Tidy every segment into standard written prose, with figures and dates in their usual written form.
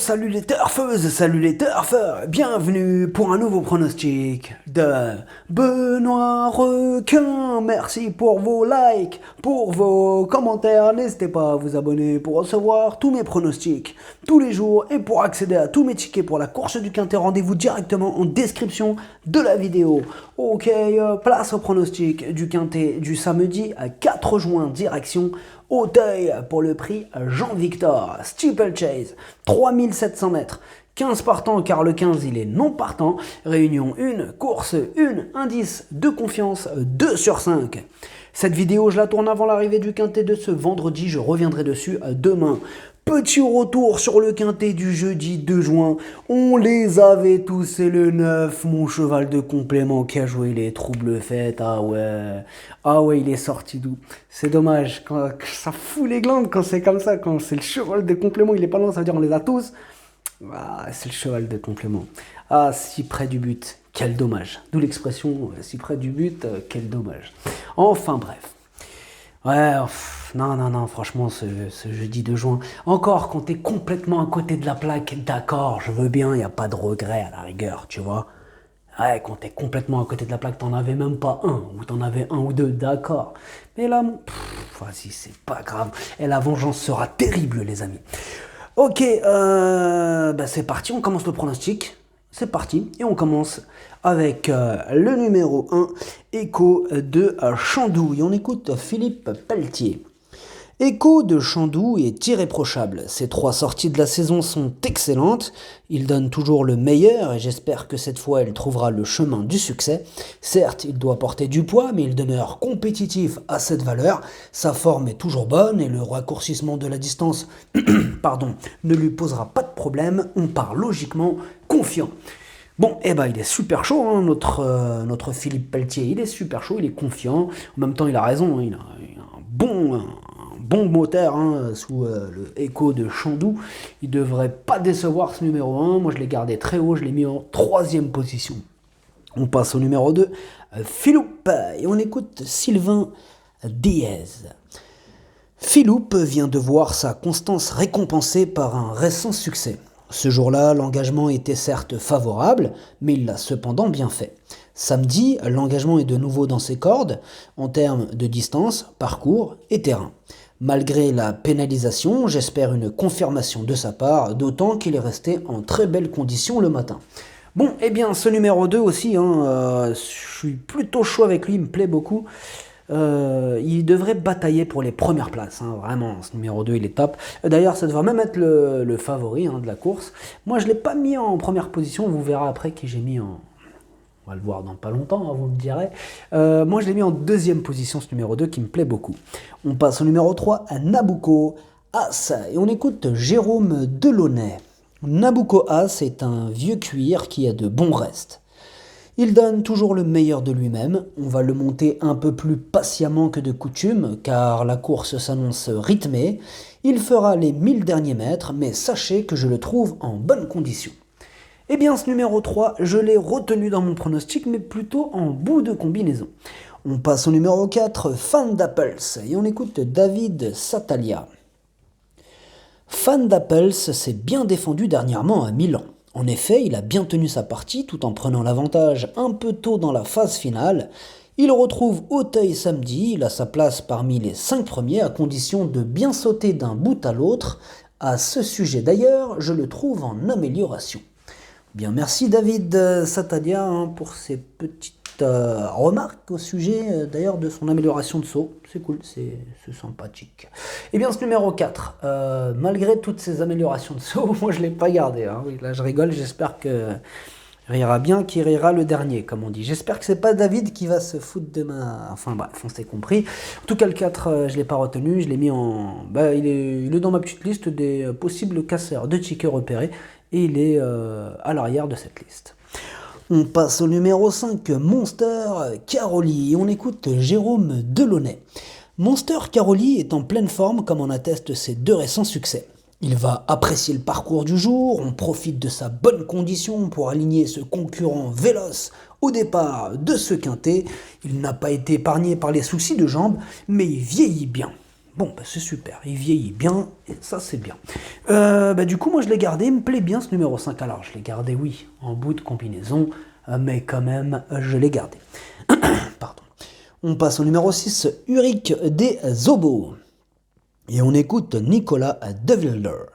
Salut les turfeuses, salut les turfeurs, bienvenue pour un nouveau pronostic de Benoît Requin. Merci pour vos likes, pour vos commentaires, n'hésitez pas à vous abonner pour recevoir tous mes pronostics tous les jours et pour accéder à tous mes tickets pour la course du Quintet, rendez-vous directement en description de la vidéo. Ok, place au pronostic du Quintet du samedi 4 juin, direction Auteuil pour le prix Jean-Victor, Steeplechase, 3700 mètres, 15 partants car le 15 il est non partant, réunion 1, course 1, indice de confiance 2 sur 5. Cette vidéo je la tourne avant l'arrivée du Quintet de ce vendredi, je reviendrai dessus demain. Petit retour sur le Quintet du jeudi 2 juin, on les avait tous, c'est le 9, mon cheval de complément qui a joué les troubles fêtes, ah ouais il est sorti d'où. C'est dommage, quand ça fout les glandes quand c'est comme ça, quand c'est le cheval de complément, il est pas loin, ça veut dire on les a tous. Ah, c'est le cheval de complément. Ah, si près du but, quel dommage. D'où l'expression, si près du but, quel dommage. Enfin bref. Ouais, non, franchement, ce jeudi 2 juin, encore quand t'es complètement à côté de la plaque, d'accord, je veux bien, y a pas de regret à la rigueur, tu vois. Ouais, quand t'es complètement à côté de la plaque, t'en avais même pas un, ou t'en avais un ou deux, d'accord. Mais là, vas-y, c'est pas grave, et la vengeance sera terrible, les amis. Ok, c'est parti, on commence le pronostic. C'est parti, et on commence avec le numéro 1, Echo de Chandouille. On écoute Philippe Pelletier. Echo de Chandouille est irréprochable. Ses 3 sorties de la saison sont excellentes. Il donne toujours le meilleur et j'espère que cette fois il trouvera le chemin du succès. Certes, il doit porter du poids, mais il demeure compétitif à cette valeur. Sa forme est toujours bonne et le raccourcissement de la distance ne lui posera pas de problème. On part logiquement confiant. Bon, il est super chaud, hein, notre Philippe Pelletier, il est super chaud, il est confiant. En même temps, il a raison, hein, il a un bon moteur sous le Echo de Chandouille. Il devrait pas décevoir ce numéro 1. Moi, je l'ai gardé très haut, je l'ai mis en 3e position. On passe au numéro 2, Philoupe, et on écoute Sylvain Diez. Philoupe vient de voir sa constance récompensée par un récent succès. Ce jour-là, l'engagement était certes favorable, mais il l'a cependant bien fait. Samedi, l'engagement est de nouveau dans ses cordes, en termes de distance, parcours et terrain. Malgré la pénalisation, j'espère une confirmation de sa part, d'autant qu'il est resté en très belles conditions le matin. Bon, ce numéro 2 aussi, je suis plutôt chaud avec lui, il me plaît beaucoup. Il devrait batailler pour les premières places, vraiment, ce numéro 2 il est top. D'ailleurs ça devrait même être le favori de la course. Moi je ne l'ai pas mis en première position, vous verrez après qui j'ai mis en... On va le voir dans pas longtemps, vous me direz. Moi je l'ai mis en 2e position ce numéro 2 qui me plaît beaucoup. On passe au numéro 3 à Nabucco As et on écoute Jérôme Delaunay. Nabucco As est un vieux cuir qui a de bons restes. Il donne toujours le meilleur de lui-même, on va le monter un peu plus patiemment que de coutume, car la course s'annonce rythmée. Il fera les 1000 derniers mètres, mais sachez que je le trouve en bonne condition. Ce numéro 3, je l'ai retenu dans mon pronostic, mais plutôt en bout de combinaison. On passe au numéro 4, Fan d'Apples, et on écoute David Satalia. Fan d'Apples s'est bien défendu dernièrement à Milan. En effet, il a bien tenu sa partie tout en prenant l'avantage un peu tôt dans la phase finale. Il retrouve Auteuil samedi, il a sa place parmi les 5 premiers à condition de bien sauter d'un bout à l'autre. À ce sujet d'ailleurs, je le trouve en amélioration. Bien, merci David Satalia pour ces petites remarques au sujet d'ailleurs de son amélioration de saut. C'est cool, c'est sympathique. Ce numéro 4, malgré toutes ces améliorations de saut, moi je ne l'ai pas gardé. Oui, là je rigole, j'espère que rira bien qui rira le dernier, comme on dit. J'espère que c'est pas David qui va se foutre de ma... Enfin bref, on s'est compris. En tout cas, le 4, je l'ai pas retenu, je l'ai mis en... il est dans ma petite liste des possibles casseurs de tickets repérés, et il est à l'arrière de cette liste. On passe au numéro 5, Monster Caroli, et on écoute Jérôme Delaunay. Monster Caroli est en pleine forme comme en attestent ses 2 récents succès. Il va apprécier le parcours du jour, on profite de sa bonne condition pour aligner ce concurrent véloce au départ de ce quintet. Il n'a pas été épargné par les soucis de jambes, mais il vieillit bien. Bon, bah, c'est super, il vieillit bien, et ça c'est bien. Du coup, moi je l'ai gardé, il me plaît bien ce numéro 5. Alors, je l'ai gardé, oui, en bout de combinaison, mais quand même, je l'ai gardé. Pardon. On passe au numéro 6, Uric des Zobos. Et on écoute Nicolas De Wilder.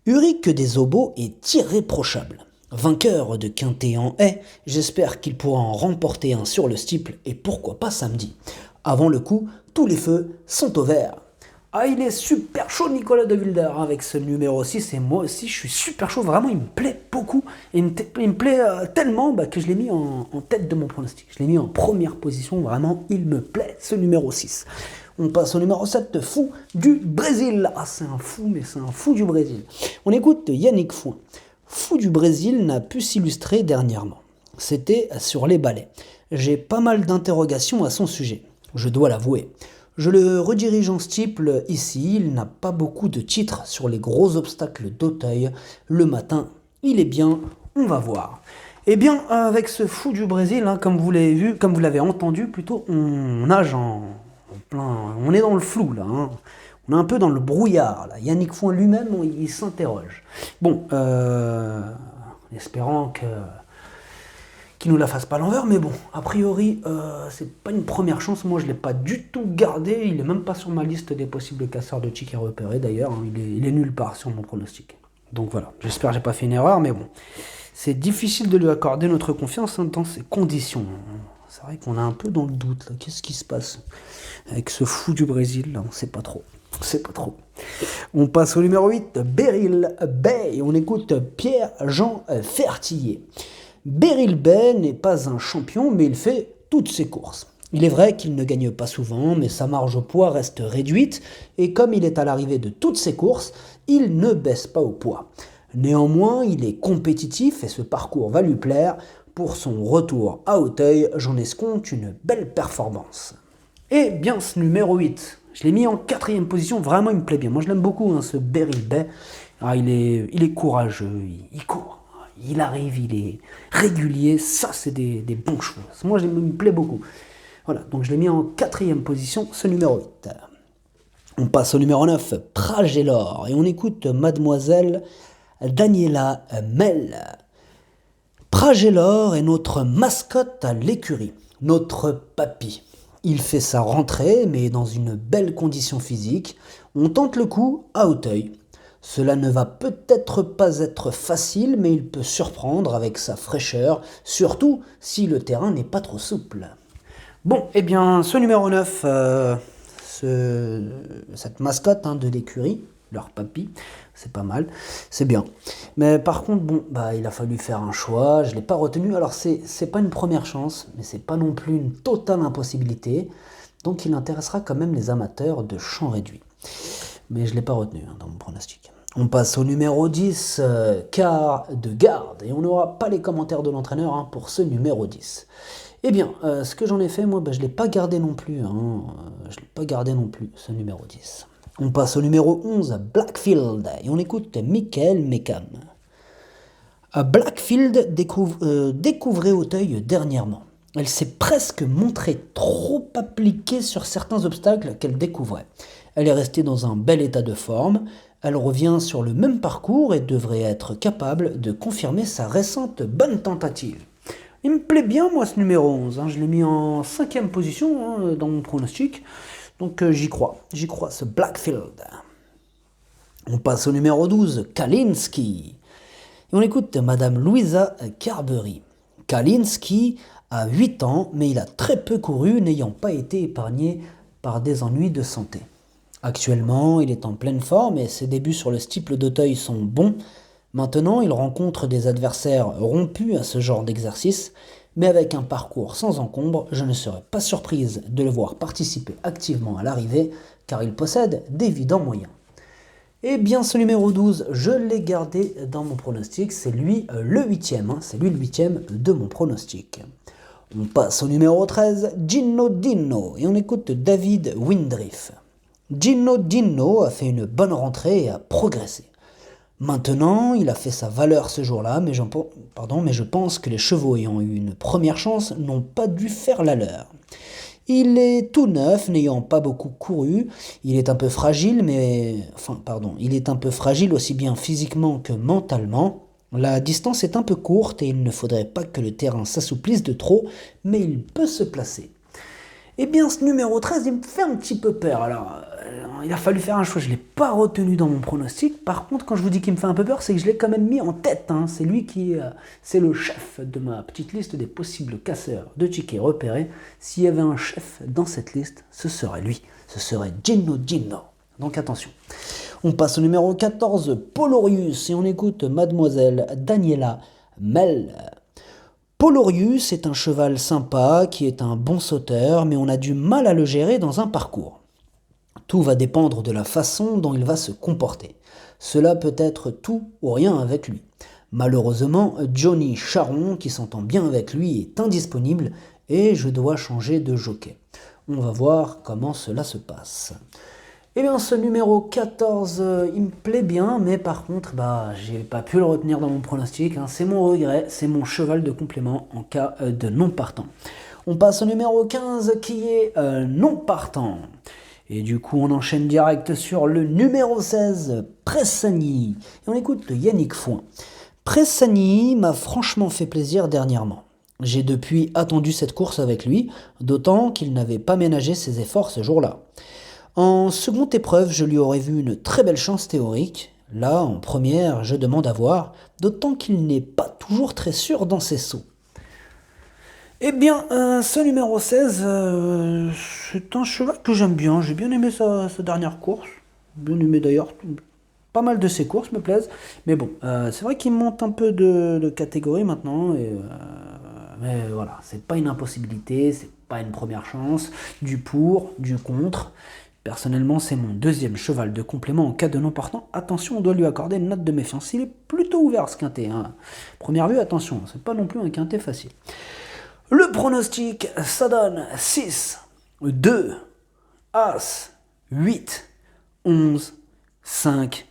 Uric des Zobos est irréprochable. Vainqueur de quintet en haie, j'espère qu'il pourra en remporter un sur le steeple et pourquoi pas samedi. Avant le coup, tous les feux sont au vert. Ah, il est super chaud, Nicolas De Wilder, avec ce numéro 6, et moi aussi, je suis super chaud, vraiment, il me plaît beaucoup, et il me plaît tellement que je l'ai mis en tête de mon pronostic, je l'ai mis en première position, vraiment, il me plaît, ce numéro 6. On passe au numéro 7, Fou du Brésil. Ah, c'est un fou, mais c'est un fou du Brésil. On écoute Yannick Fouin. Fou du Brésil n'a pu s'illustrer dernièrement. C'était sur les balais. J'ai pas mal d'interrogations à son sujet, je dois l'avouer. Je le redirige en steeple ici, il n'a pas beaucoup de titres sur les gros obstacles d'Auteuil. Le matin, il est bien, on va voir. Eh bien, avec ce fou du Brésil, comme vous l'avez vu, comme vous l'avez entendu plutôt, on nage en plein... On est dans le flou là, On est un peu dans le brouillard là. Yannick Fouin lui-même, il s'interroge. Bon, espérant qu'il nous la fasse pas à l'envers, mais bon, a priori, c'est pas une première chance. Moi, je l'ai pas du tout gardé. Il est même pas sur ma liste des possibles casseurs de tickets repérés. D'ailleurs, il est nulle part sur mon pronostic. Donc voilà, j'espère que j'ai pas fait une erreur, mais bon, c'est difficile de lui accorder notre confiance dans ces conditions. C'est vrai qu'on est un peu dans le doute là. Qu'est-ce qui se passe avec ce fou du Brésil là? On sait pas trop. On passe au numéro 8, Beryl Bay, et on écoute Pierre-Jean Fertillier. Beryl Bay n'est pas un champion, mais il fait toutes ses courses. Il est vrai qu'il ne gagne pas souvent, mais sa marge au poids reste réduite, et comme il est à l'arrivée de toutes ses courses, il ne baisse pas au poids. Néanmoins, il est compétitif et ce parcours va lui plaire. Pour son retour à Auteuil, j'en escompte une belle performance. Et bien ce numéro 8, je l'ai mis en 4e position, vraiment il me plaît bien. Moi je l'aime beaucoup, ce Beryl Bay. Ah, il est courageux, il court. Il arrive, il est régulier, ça c'est des bons chevaux. Moi, il me plaît beaucoup. Voilà, donc je l'ai mis en 4e position, ce numéro 8. On passe au numéro 9, Pragellor, et on écoute Mademoiselle Daniela Mel. Pragellor est notre mascotte à l'écurie, notre papy. Il fait sa rentrée, mais dans une belle condition physique. On tente le coup à Auteuil. Cela ne va peut-être pas être facile, mais il peut surprendre avec sa fraîcheur, surtout si le terrain n'est pas trop souple. Bon, eh bien, ce numéro 9, cette mascotte de l'écurie, leur papy, c'est pas mal, c'est bien. Mais par contre, il a fallu faire un choix, je ne l'ai pas retenu. Alors, c'est pas une première chance, mais c'est pas non plus une totale impossibilité. Donc, il intéressera quand même les amateurs de champ réduit. Mais je ne l'ai pas retenu dans mon pronostic. On passe au numéro 10, quart de garde. Et on n'aura pas les commentaires de l'entraîneur pour ce numéro 10. Eh bien, ce que j'en ai fait, moi, je ne l'ai pas gardé non plus. Je ne l'ai pas gardé non plus, ce numéro 10. On passe au numéro 11, Blackfield. Et on écoute Michael Meckham. Blackfield découvrait Auteuil dernièrement. Elle s'est presque montrée trop appliquée sur certains obstacles qu'elle découvrait. Elle est restée dans un bel état de forme. Elle revient sur le même parcours et devrait être capable de confirmer sa récente bonne tentative. Il me plaît bien, moi, ce numéro 11. Je l'ai mis en 5e position dans mon pronostic. Donc j'y crois, ce Blackfield. On passe au numéro 12, Kalinski. Et on écoute Madame Louisa Carberry. Kalinski a 8 ans, mais il a très peu couru, n'ayant pas été épargné par des ennuis de santé. Actuellement, il est en pleine forme et ses débuts sur le steeple d'Auteuil sont bons. Maintenant, il rencontre des adversaires rompus à ce genre d'exercice, mais avec un parcours sans encombre, je ne serais pas surprise de le voir participer activement à l'arrivée, car il possède d'évidents moyens. Et bien ce numéro 12, je l'ai gardé dans mon pronostic, c'est lui le 8e, c'est lui le 8e de mon pronostic. On passe au numéro 13, Gino Dino, et on écoute David Windriff. Gino Dino a fait une bonne rentrée et a progressé. Maintenant, il a fait sa valeur ce jour-là, mais je pense que les chevaux ayant eu une première chance n'ont pas dû faire la leur. Il est tout neuf, n'ayant pas beaucoup couru. Il est un peu fragile, il est un peu fragile aussi bien physiquement que mentalement. La distance est un peu courte et il ne faudrait pas que le terrain s'assouplisse de trop, mais il peut se placer. Eh bien, ce numéro 13, il me fait un petit peu peur. Alors, il a fallu faire un choix. Je ne l'ai pas retenu dans mon pronostic. Par contre, quand je vous dis qu'il me fait un peu peur, c'est que je l'ai quand même mis en tête. C'est lui c'est le chef de ma petite liste des possibles casseurs de tickets repérés. S'il y avait un chef dans cette liste, ce serait lui. Ce serait Gino Gino. Donc attention. On passe au numéro 14, Polorius, et on écoute Mademoiselle Daniela Mel. Polorius est un cheval sympa qui est un bon sauteur, mais on a du mal à le gérer dans un parcours. Tout va dépendre de la façon dont il va se comporter. Cela peut être tout ou rien avec lui. Malheureusement, Johnny Charon, qui s'entend bien avec lui, est indisponible et je dois changer de jockey. On va voir comment cela se passe. Eh bien, ce numéro 14, il me plaît bien, mais par contre, j'ai pas pu le retenir dans mon pronostic. C'est mon regret, c'est mon cheval de complément en cas de non partant. On passe au numéro 15 qui est non partant. Et du coup, on enchaîne direct sur le numéro 16, Pressani. Et on écoute le Yannick Foin. Pressani m'a franchement fait plaisir dernièrement. J'ai depuis attendu cette course avec lui, d'autant qu'il n'avait pas ménagé ses efforts ce jour-là. En seconde épreuve, je lui aurais vu une très belle chance théorique. Là, en première, je demande à voir, d'autant qu'il n'est pas toujours très sûr dans ses sauts. Eh bien, ce numéro 16, c'est un cheval que j'aime bien. J'ai bien aimé sa dernière course. Bien aimé d'ailleurs. Pas mal de ses courses me plaisent. Mais bon, c'est vrai qu'il monte un peu de catégorie maintenant. Mais voilà, c'est pas une impossibilité, c'est pas une première chance. Du pour, du contre. Personnellement, c'est mon deuxième cheval de complément en cas de non partant. Attention, on doit lui accorder une note de méfiance. Il est plutôt ouvert ce quintet. Première vue, attention, c'est pas non plus un quintet facile. Le pronostic, ça donne 6, 2, As, 8, 11, 5,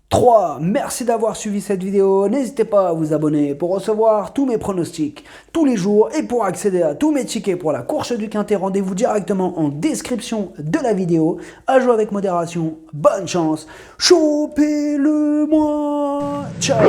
3. Merci d'avoir suivi cette vidéo. N'hésitez pas à vous abonner pour recevoir tous mes pronostics tous les jours et pour accéder à tous mes tickets pour la course du quintet. Rendez-vous directement en description de la vidéo. À jouer avec modération. Bonne chance. Chopez-le moi. Ciao.